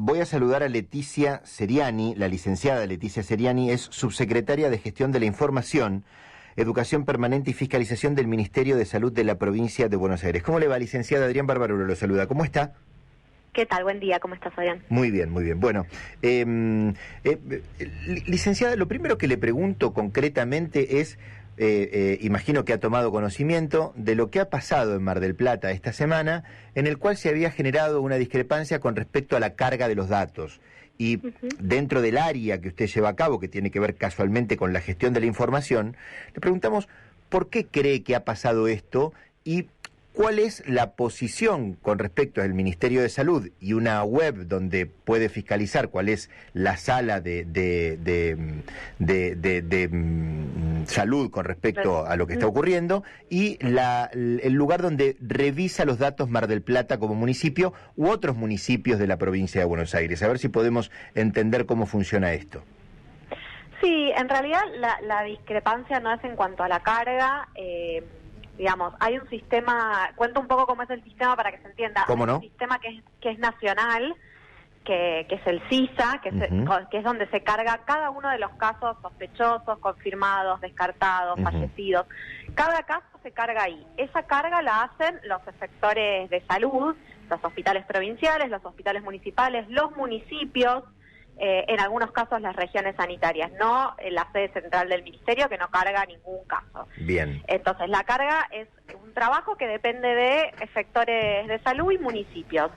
Voy a saludar a Leticia Seriani. La licenciada Leticia Seriani es subsecretaria de Gestión de la Información, Educación Permanente y Fiscalización del Ministerio de Salud de la provincia de Buenos Aires. ¿Cómo le va, licenciada? Adrián Barbarolo lo saluda. ¿Cómo está? ¿Qué tal? Buen día, ¿cómo estás, Adrián? Muy bien, muy bien. Bueno, licenciada, lo primero que le pregunto concretamente es, imagino que ha tomado conocimiento de lo que ha pasado en Mar del Plata esta semana, en el cual se había generado una discrepancia con respecto a la carga de los datos. Y dentro del área que usted lleva a cabo, que tiene que ver casualmente con la gestión de la información, le preguntamos por qué cree que ha pasado esto y cuál es la posición con respecto al Ministerio de Salud y una web donde puede fiscalizar cuál es la sala de salud con respecto a lo que está ocurriendo y el lugar donde revisa los datos Mar del Plata como municipio u otros municipios de la provincia de Buenos Aires. A ver si podemos entender cómo funciona esto. Sí, en realidad la discrepancia no es en cuanto a la carga. Digamos, hay un sistema, cuento un poco cómo es el sistema para que se entienda. ¿Cómo no? Hay un sistema que es nacional, que es el CISA, que es donde se carga cada uno de los casos sospechosos, confirmados, descartados, fallecidos. Cada caso se carga ahí. Esa carga la hacen los efectores de salud, los hospitales provinciales, los hospitales municipales, los municipios, en algunos casos las regiones sanitarias, no la sede central del ministerio, que no carga ningún caso. Bien. Entonces, la carga es un trabajo que depende de efectores de salud y municipios.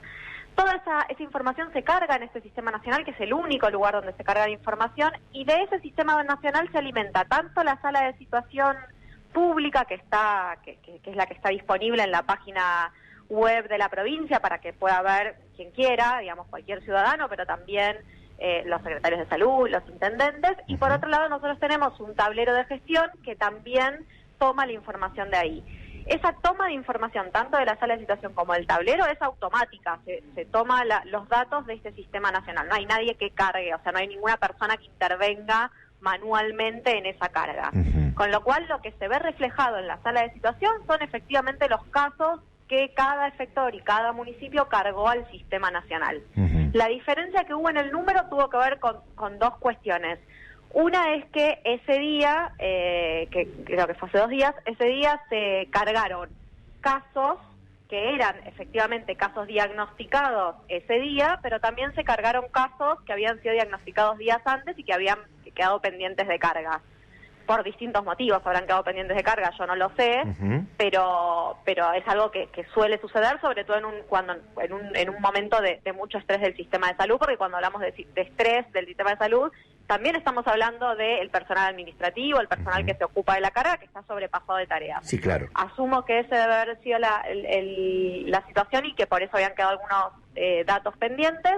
Toda esa información se carga en este sistema nacional, que es el único lugar donde se carga la información, y de ese sistema nacional se alimenta tanto la sala de situación pública, que es la que está disponible en la página web de la provincia para que pueda ver quien quiera, digamos cualquier ciudadano, pero también los secretarios de salud, los intendentes, y por otro lado nosotros tenemos un tablero de gestión que también toma la información de ahí. Esa toma de información, tanto de la sala de situación como del tablero, es automática, se toma los datos de este sistema nacional, no hay nadie que cargue, o sea, no hay ninguna persona que intervenga manualmente en esa carga. Con lo cual, lo que se ve reflejado en la sala de situación son efectivamente los casos que cada efector y cada municipio cargó al sistema nacional. La diferencia que hubo en el número tuvo que ver con dos cuestiones. Una es que ese día, que creo que fue hace 2 días, ese día se cargaron casos que eran efectivamente casos diagnosticados ese día, pero también se cargaron casos que habían sido diagnosticados días antes y que habían quedado pendientes de carga. Por distintos motivos habrán quedado pendientes de carga, yo no lo sé, pero es algo que suele suceder, sobre todo en un momento de mucho estrés del sistema de salud, porque cuando hablamos de estrés del sistema de salud, también estamos hablando del personal administrativo, el personal que se ocupa de la carga, que está sobrepasado de tareas. Sí, claro. Asumo que ese debe haber sido la situación y que por eso habían quedado algunos datos pendientes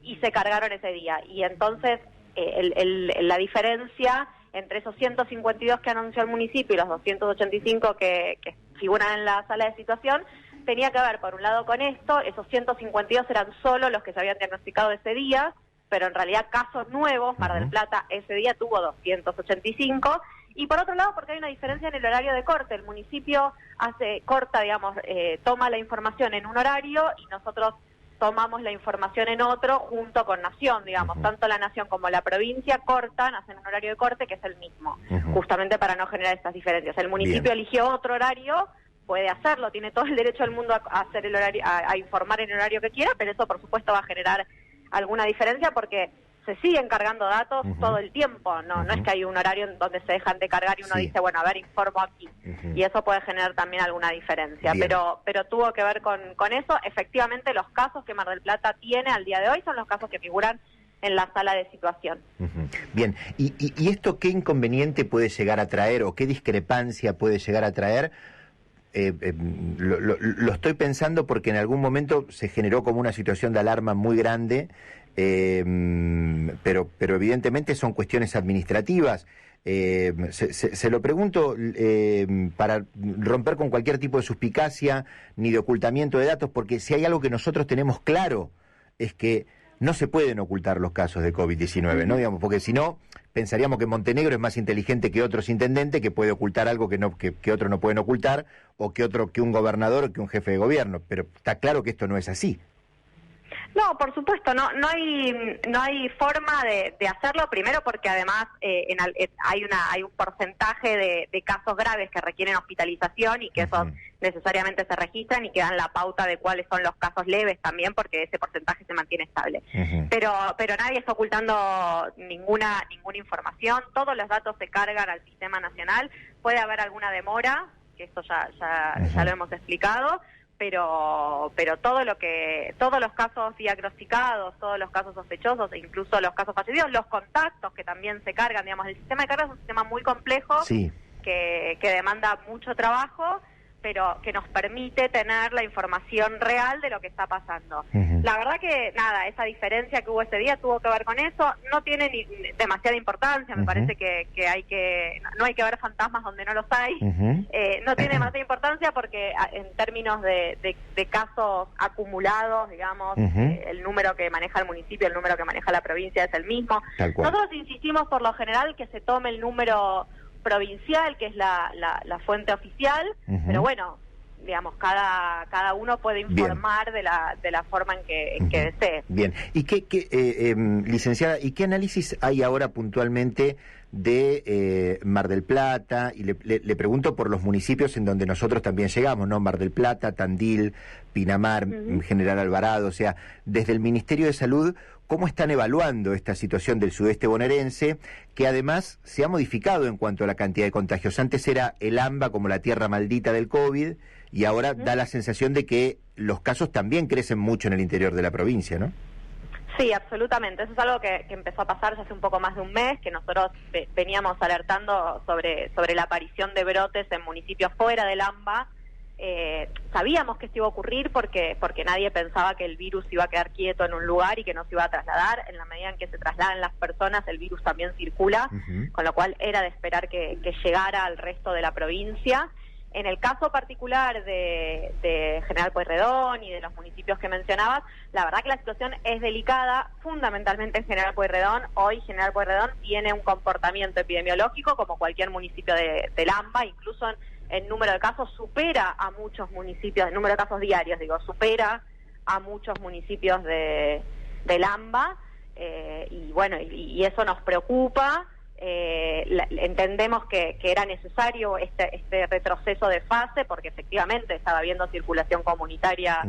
y se cargaron ese día. Y entonces la diferencia entre esos 152 que anunció el municipio y los 285 que figuran en la sala de situación, tenía que ver, por un lado, con esto. Esos 152 eran solo los que se habían diagnosticado ese día, pero en realidad casos nuevos, Mar del Plata ese día tuvo 285, y por otro lado, porque hay una diferencia en el horario de corte. El municipio toma la información en un horario y nosotros tomamos la información en otro junto con Nación, digamos. Tanto la Nación como la provincia cortan, hacen un horario de corte que es el mismo, justamente para no generar estas diferencias. El municipio eligió otro horario, puede hacerlo, tiene todo el derecho del mundo a hacer el horario, a informar en el horario que quiera, pero eso por supuesto va a generar alguna diferencia porque se siguen cargando datos todo el tiempo, no es que hay un horario en donde se dejan de cargar y uno dice, bueno, a ver, informo aquí, y eso puede generar también alguna diferencia. Pero tuvo que ver con eso. Efectivamente, los casos que Mar del Plata tiene al día de hoy son los casos que figuran en la sala de situación. Bien, ¿y esto qué inconveniente puede llegar a traer o qué discrepancia puede llegar a traer? Lo estoy pensando porque en algún momento se generó como una situación de alarma muy grande, pero evidentemente son cuestiones administrativas. Se lo pregunto para romper con cualquier tipo de suspicacia ni de ocultamiento de datos, porque si hay algo que nosotros tenemos claro es que no se pueden ocultar los casos de COVID-19, ¿no? Digamos, porque si no, pensaríamos que Montenegro es más inteligente que otros intendentes, que puede ocultar algo que otros no pueden ocultar, o que un gobernador o que un jefe de gobierno, pero está claro que esto no es así. No, por supuesto, no hay forma de hacerlo, primero porque además hay un porcentaje de casos graves que requieren hospitalización y que esos necesariamente se registran y que dan la pauta de cuáles son los casos leves también, porque ese porcentaje se mantiene estable. Pero nadie está ocultando ninguna información, todos los datos se cargan al sistema nacional, puede haber alguna demora, que esto ya lo hemos explicado, pero todos los casos diagnosticados, todos los casos sospechosos e incluso los casos fallecidos, los contactos que también se cargan, digamos, el sistema de carga es un sistema muy complejo, sí, que demanda mucho trabajo, pero que nos permite tener la información real de lo que está pasando. La verdad que, nada, esa diferencia que hubo ese día tuvo que ver con eso, no tiene demasiada importancia, me parece que no hay que ver fantasmas donde no los hay, no tiene demasiada importancia porque en términos de casos acumulados, digamos, el número que maneja el municipio, el número que maneja la provincia es el mismo. Nosotros insistimos por lo general que se tome el número provincial, que es la fuente oficial, pero bueno, digamos, cada uno puede informar de la forma en que desee. Bien, y licenciada, ¿y qué análisis hay ahora puntualmente de Mar del Plata? Y le pregunto por los municipios en donde nosotros también llegamos, ¿no? Mar del Plata, Tandil, Pinamar, General Alvarado, o sea, desde el Ministerio de Salud, ¿cómo están evaluando esta situación del sudeste bonaerense, que además se ha modificado en cuanto a la cantidad de contagios? Antes era el AMBA como la tierra maldita del COVID, y ahora da la sensación de que los casos también crecen mucho en el interior de la provincia, ¿no? Sí, absolutamente. Eso es algo que empezó a pasar ya hace un poco más de un mes, que nosotros veníamos alertando sobre la aparición de brotes en municipios fuera del AMBA. Sabíamos que esto iba a ocurrir porque nadie pensaba que el virus iba a quedar quieto en un lugar y que no se iba a trasladar. En la medida en que se trasladan las personas, el virus también circula, con lo cual era de esperar que llegara al resto de la provincia. En el caso particular de General Pueyrredón y de los municipios que mencionabas, la verdad que la situación es delicada, fundamentalmente en General Pueyrredón. Hoy General Pueyrredón tiene un comportamiento epidemiológico como cualquier municipio del AMBA, incluso en número de casos supera a muchos municipios, en número de casos diarios, supera a muchos municipios del AMBA, y bueno, y eso nos preocupa. Entendemos que era necesario este retroceso de fase porque efectivamente estaba habiendo circulación comunitaria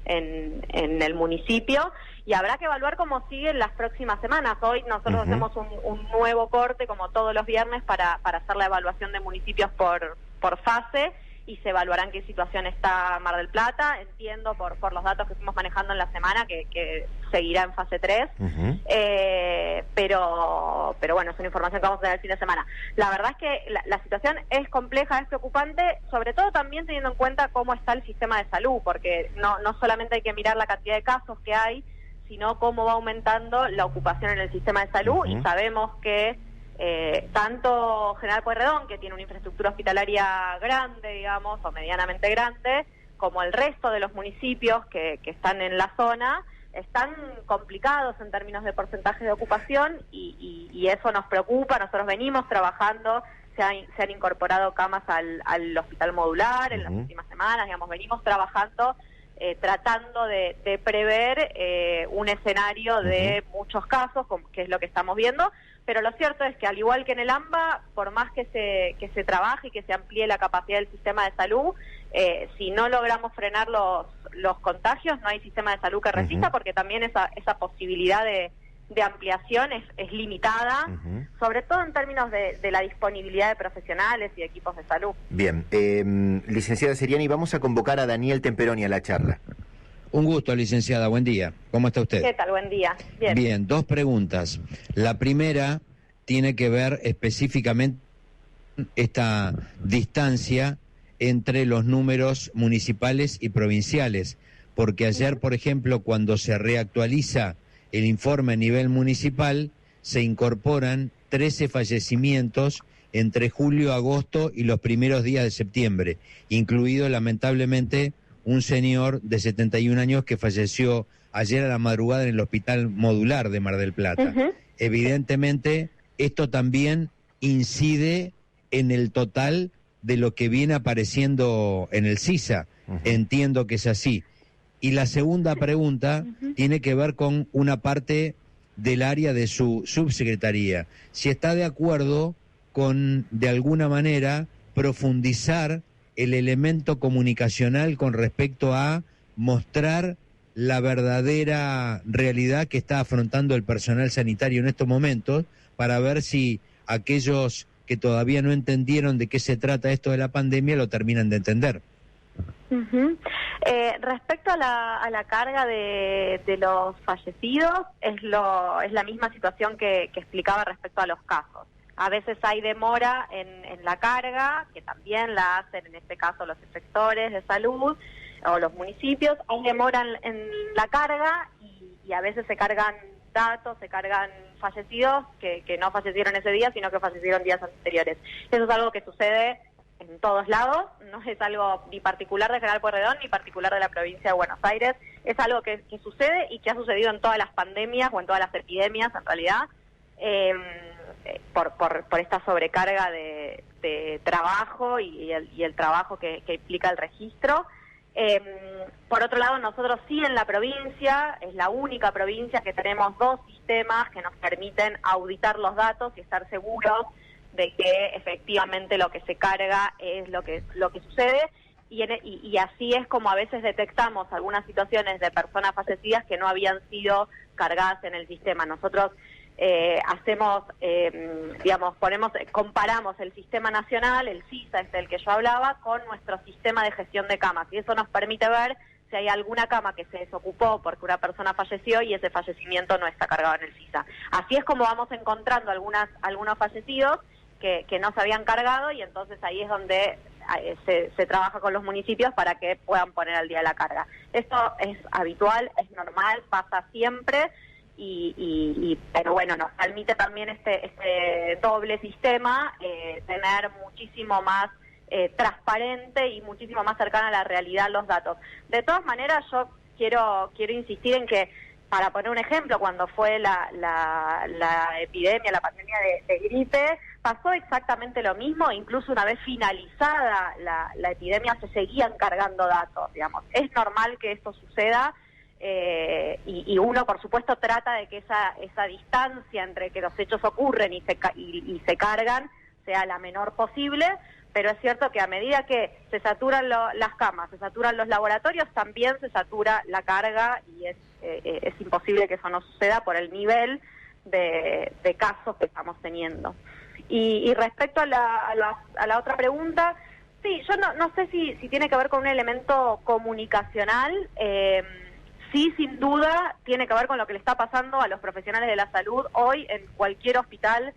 en el municipio, y habrá que evaluar cómo sigue en las próximas semanas. Hoy nosotros hacemos un nuevo corte como todos los viernes para hacer la evaluación de municipios por fase, y se evaluará en qué situación está Mar del Plata. Entiendo por los datos que fuimos manejando en la semana que seguirá en fase 3, pero bueno, es una información que vamos a tener el fin de semana. La verdad es que la situación es compleja, es preocupante, sobre todo también teniendo en cuenta cómo está el sistema de salud, porque no solamente hay que mirar la cantidad de casos que hay, sino cómo va aumentando la ocupación en el sistema de salud, y sabemos que tanto General Pueyrredón, que tiene una infraestructura hospitalaria grande, digamos, o medianamente grande, como el resto de los municipios que están en la zona, están complicados en términos de porcentaje de ocupación, y eso nos preocupa. Nosotros venimos trabajando, se han incorporado camas al hospital modular en las últimas semanas, digamos, venimos trabajando tratando de prever un escenario de muchos casos, que es lo que estamos viendo, pero lo cierto es que al igual que en el AMBA, por más que se trabaje y que se amplíe la capacidad del sistema de salud, si no logramos frenar los contagios, no hay sistema de salud que resista, porque también esa posibilidad de ampliación es limitada, sobre todo en términos de la disponibilidad de profesionales y de equipos de salud. Bien, licenciada Seriani, vamos a convocar a Daniel Temperoni a la charla. Un gusto, licenciada, buen día. ¿Cómo está usted? ¿Qué tal? Buen día. Bien, dos preguntas. La primera tiene que ver específicamente esta distancia entre los números municipales y provinciales, porque ayer, por ejemplo, cuando se reactualiza el informe a nivel municipal, se incorporan 13 fallecimientos entre julio, agosto y los primeros días de septiembre, incluido lamentablemente un señor de 71 años que falleció ayer a la madrugada en el hospital modular de Mar del Plata. Evidentemente, esto también incide en el total de lo que viene apareciendo en el CISA. Entiendo que es así. Y la segunda pregunta tiene que ver con una parte del área de su subsecretaría. Si está de acuerdo con, de alguna manera, profundizar el elemento comunicacional con respecto a mostrar la verdadera realidad que está afrontando el personal sanitario en estos momentos, para ver si aquellos que todavía no entendieron de qué se trata esto de la pandemia lo terminan de entender. Respecto a la carga de los fallecidos, es la misma situación que explicaba respecto a los casos. A veces hay demora en la carga, que también la hacen en este caso los efectores de salud o los municipios. Hay demora en la carga y a veces se cargan datos, se cargan fallecidos que no fallecieron ese día, sino que fallecieron días anteriores. Eso es algo que sucede en todos lados, no es algo ni particular de General Pueyrredón ni particular de la provincia de Buenos Aires, es algo que sucede y que ha sucedido en todas las pandemias o en todas las epidemias en realidad, por esta sobrecarga de trabajo y el trabajo que implica el registro. Por otro lado, nosotros sí en la provincia, es la única provincia que tenemos 2 sistemas que nos permiten auditar los datos y estar seguros de que efectivamente lo que se carga es lo que sucede, y así es como a veces detectamos algunas situaciones de personas fallecidas que no habían sido cargadas en el sistema. Nosotros comparamos el sistema nacional, el SISA, del que yo hablaba, con nuestro sistema de gestión de camas, y eso nos permite ver si hay alguna cama que se desocupó porque una persona falleció y ese fallecimiento no está cargado en el SISA. Así es como vamos encontrando algunos fallecidos que no se habían cargado, y entonces ahí es donde se trabaja con los municipios para que puedan poner al día la carga. Esto es habitual, es normal, pasa siempre, pero bueno, nos permite también este doble sistema tener muchísimo más transparente y muchísimo más cercana a la realidad los datos. De todas maneras, yo quiero insistir en que, para poner un ejemplo, cuando fue la epidemia, la pandemia de gripe, pasó exactamente lo mismo. Incluso una vez finalizada la epidemia se seguían cargando datos, digamos. Es normal que esto suceda, y uno, por supuesto, trata de que esa distancia entre que los hechos ocurren y se cargan sea la menor posible, pero es cierto que a medida que se saturan las camas, se saturan los laboratorios, también se satura la carga, y es imposible que eso no suceda por el nivel de casos que estamos teniendo. Y respecto a la otra pregunta, sí, yo no sé si tiene que ver con un elemento comunicacional. Sí, sin duda, tiene que ver con lo que le está pasando a los profesionales de la salud hoy en cualquier hospital,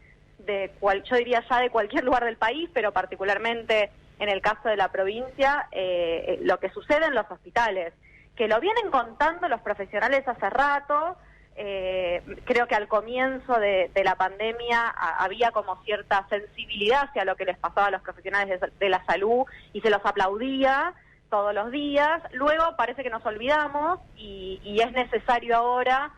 yo diría ya de cualquier lugar del país, pero particularmente en el caso de la provincia, lo que sucede en los hospitales, que lo vienen contando los profesionales hace rato. Creo que al comienzo de la pandemia había como cierta sensibilidad hacia lo que les pasaba a los profesionales de la salud y se los aplaudía todos los días. Luego parece que nos olvidamos y es necesario ahora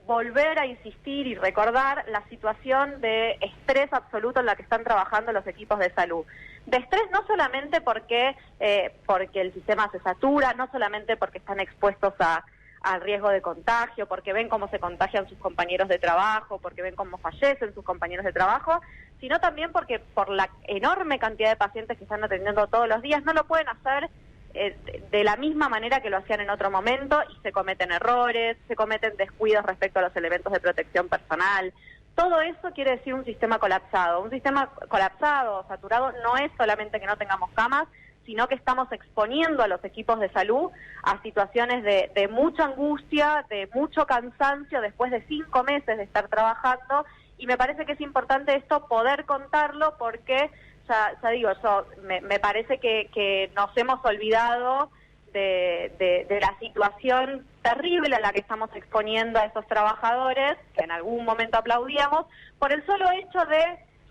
volver a insistir y recordar la situación de estrés absoluto en la que están trabajando los equipos de salud. De estrés no solamente porque el sistema se satura, no solamente porque están expuestos al riesgo de contagio, porque ven cómo se contagian sus compañeros de trabajo, porque ven cómo fallecen sus compañeros de trabajo, sino también porque por la enorme cantidad de pacientes que están atendiendo todos los días no lo pueden hacer de la misma manera que lo hacían en otro momento, y se cometen errores, se cometen descuidos respecto a los elementos de protección personal. Todo eso quiere decir un sistema colapsado. Un sistema colapsado o saturado no es solamente que no tengamos camas, sino que estamos exponiendo a los equipos de salud a situaciones de mucha angustia, de mucho cansancio después de 5 meses de estar trabajando, y me parece que es importante esto poder contarlo, porque ya digo, me parece que nos hemos olvidado de la situación terrible a la que estamos exponiendo a esos trabajadores, que en algún momento aplaudíamos, por el solo hecho de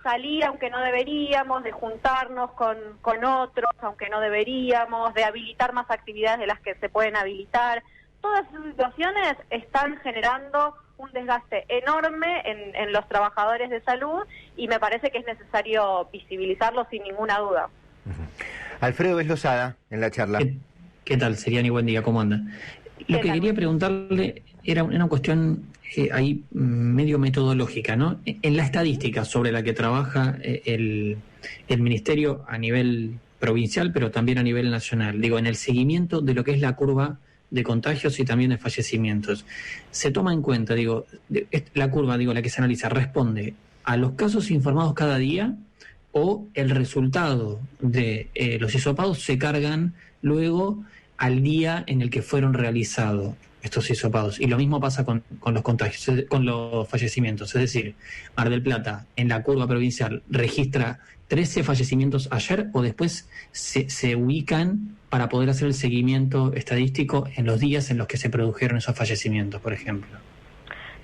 salir aunque no deberíamos, de juntarnos con otros aunque no deberíamos, de habilitar más actividades de las que se pueden habilitar. Todas esas situaciones están generando un desgaste enorme en los trabajadores de salud, y me parece que es necesario visibilizarlo sin ninguna duda. Alfredo Vez Losada, en la charla. ¿Qué tal, Seriani? Buen día, ¿cómo anda? Lo que quería preguntarle era una cuestión ahí medio metodológica, ¿no? En la estadística sobre la que trabaja el Ministerio a nivel provincial, pero también a nivel nacional, digo, en el seguimiento de lo que es la curva de contagios y también de fallecimientos, se toma en cuenta, digo, la curva, digo, la que se analiza, responde a los casos informados cada día, o el resultado de los hisopados se cargan luego al día en el que fueron realizados estos hisopados. Y lo mismo pasa con los contagios, con los fallecimientos. Es decir, Mar del Plata, en la curva provincial, registra 13 fallecimientos ayer, o después se ubican para poder hacer el seguimiento estadístico en los días en los que se produjeron esos fallecimientos, por ejemplo.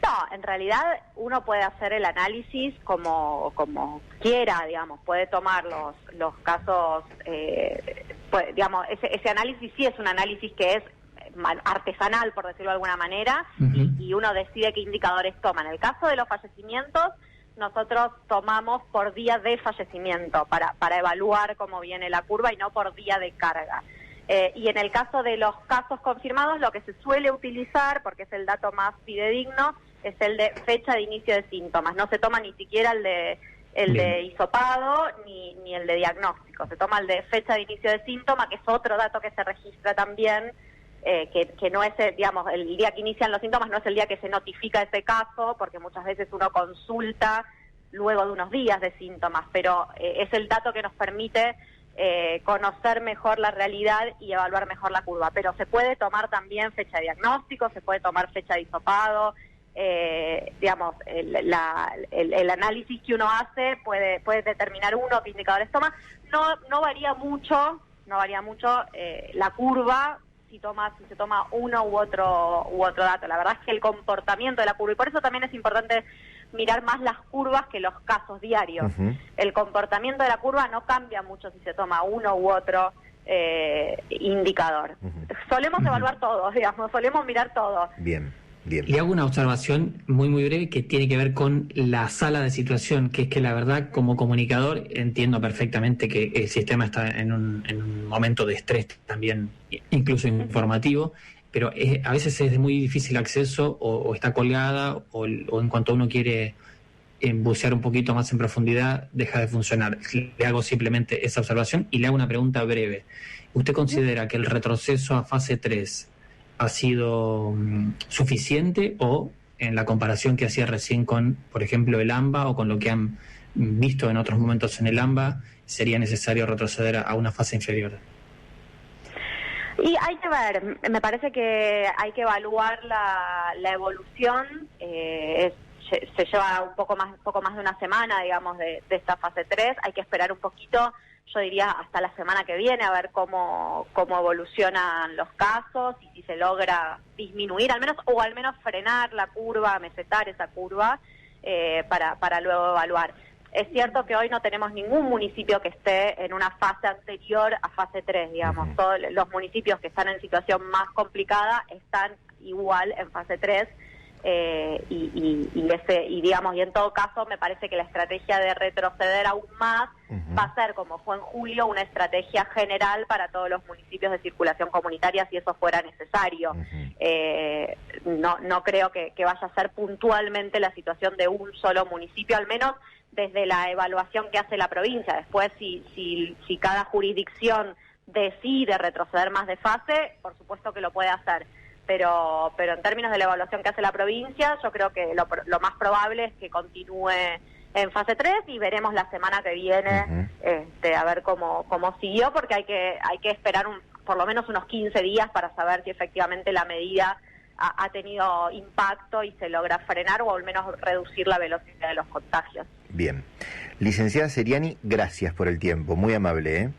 No, en realidad uno puede hacer el análisis como quiera, digamos, puede tomar los casos, digamos, ese análisis sí es un análisis que es artesanal, por decirlo de alguna manera, y uno decide qué indicadores toma. En el caso de los fallecimientos, nosotros tomamos por día de fallecimiento para evaluar cómo viene la curva y no por día de carga. Y en el caso de los casos confirmados, lo que se suele utilizar, porque es el dato más fidedigno, es el de fecha de inicio de síntomas. No se toma ni siquiera el de hisopado ni el de diagnóstico. Se toma el de fecha de inicio de síntoma, que es otro dato que se registra también, que no es, digamos, el día que inician los síntomas no es el día que se notifica ese caso, porque muchas veces uno consulta luego de unos días de síntomas, pero es el dato que nos permite conocer mejor la realidad y evaluar mejor la curva. Pero se puede tomar también fecha de diagnóstico, se puede tomar fecha de hisopado, digamos, el análisis que uno hace puede determinar uno qué indicadores toma. No varía mucho la curva si se toma uno u otro dato. La verdad es que el comportamiento de la curva, y por eso también es importante mirar más las curvas que los casos diarios. El comportamiento de la curva no cambia mucho si se toma uno u otro indicador. Solemos evaluar todo, digamos, solemos mirar todo. Bien. Y hago una observación muy breve que tiene que ver con la sala de situación, que es que la verdad, como comunicador, entiendo perfectamente que el sistema está en un momento de estrés también, incluso informativo, pero a veces es de muy difícil acceso, o está colgada, o en cuanto uno quiere bucear un poquito más en profundidad, deja de funcionar. Le hago simplemente esa observación y le hago una pregunta breve. ¿Usted considera que el retroceso a fase 3 ha sido suficiente, o en la comparación que hacía recién con, por ejemplo, el AMBA, o con lo que han visto en otros momentos en el AMBA, sería necesario retroceder a una fase inferior? Y hay que ver, me parece que hay que evaluar la evolución. Se lleva un poco más de una semana, digamos, de esta fase 3. Hay que esperar un poquito, yo diría hasta la semana que viene, a ver cómo evolucionan los casos y si se logra disminuir al menos frenar la curva, mesetar esa curva, para luego evaluar. Es cierto que hoy no tenemos ningún municipio que esté en una fase anterior a fase 3, digamos. Todos los municipios que están en situación más complicada están igual en fase 3. Y digamos, y en todo caso me parece que la estrategia de retroceder aún más va a ser, como fue en julio, una estrategia general para todos los municipios de circulación comunitaria si eso fuera necesario. No creo que vaya a ser puntualmente la situación de un solo municipio, al menos desde la evaluación que hace la provincia. Después, si cada jurisdicción decide retroceder más de fase, por supuesto que lo puede hacer. Pero en términos de la evaluación que hace la provincia, yo creo que lo más probable es que continúe en fase 3 y veremos la semana que viene a ver cómo siguió, porque hay que esperar por lo menos unos 15 días para saber si efectivamente la medida ha tenido impacto y se logra frenar o al menos reducir la velocidad de los contagios. Bien. Licenciada Seriani, gracias por el tiempo, muy amable, ¿eh?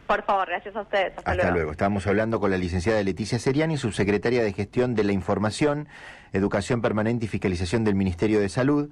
Por favor, gracias a ustedes. Hasta luego. Estábamos hablando con la licenciada Leticia Seriani, subsecretaria de Gestión de la Información, Educación Permanente y Fiscalización del Ministerio de Salud.